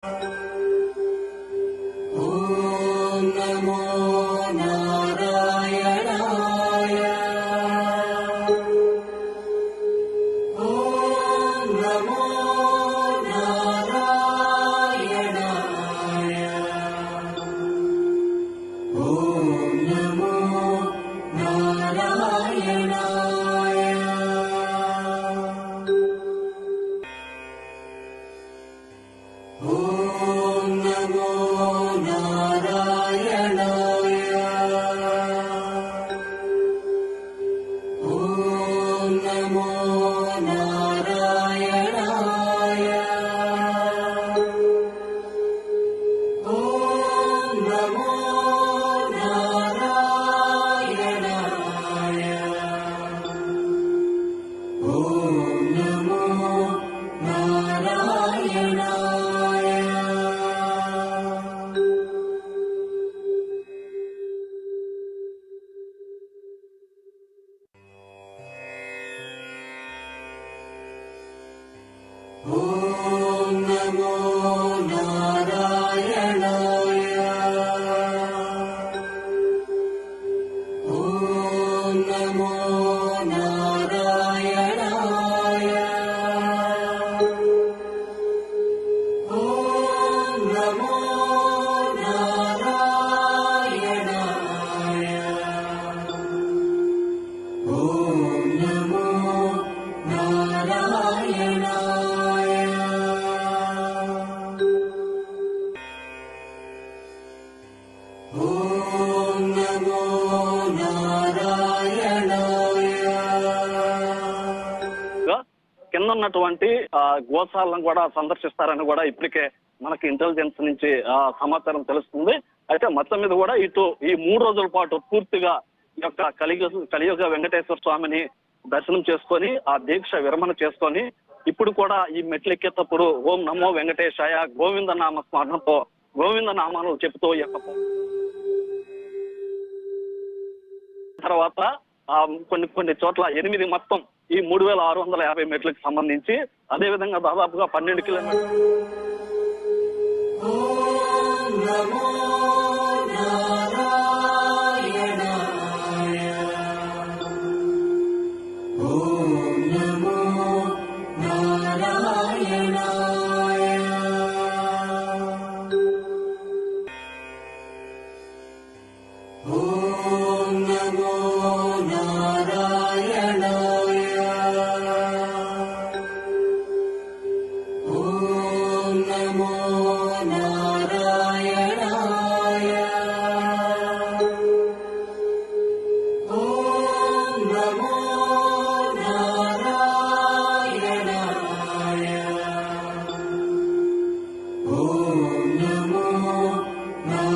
ఓం నమో నారాయణాయ. ఓం నమో నారాయణాయ. ఓం నమో నారాయణాయ. ఓం నమో నారాయణాయ. ఓం నమో నారాయణాయ. ఓం నమో నారాయణాయ. ఓం నమో నారాయణాయ. ఓం నమో నారాయణాయ. ఓం నమో నారాయణాయ. ఓం నమో నారాయణాయ. ఓం నమో నారాయణాయ. ఓం నమో నారాయణాయ. కింద ఉన్నటువంటి గోశాలను కూడా సందర్శిస్తారని కూడా ఇప్పటికే మనకి ఇంటెలిజెన్స్ నుంచి సమాచారం తెలుస్తుంది. అయితే మొత్తం మీద కూడా ఇటు ఈ 3 రోజుల పాటు పూర్తిగా ఈ యొక్క కలియుగ వెంకటేశ్వర స్వామిని దర్శనం చేసుకొని ఆ దీక్ష విరమణ చేసుకొని ఇప్పుడు కూడా ఈ మెట్లెక్కేటప్పుడు ఓం నమో వెంకటేశాయ గోవింద నామ స్మరణతో గోవింద నామాలు చెబుతూ ఈ యొక్క తర్వాత కొన్ని చోట్ల 8 మొత్తం ఈ 3650 మెట్లకు సంబంధించి అదేవిధంగా దాదాపుగా 12 కిలోమీటర్లు. ఓం నమో నారాయణాయ. ఓం నమో నారాయణాయ. ఓం నమో నారాయణాయ. ఓం నమో నారాయణాయ.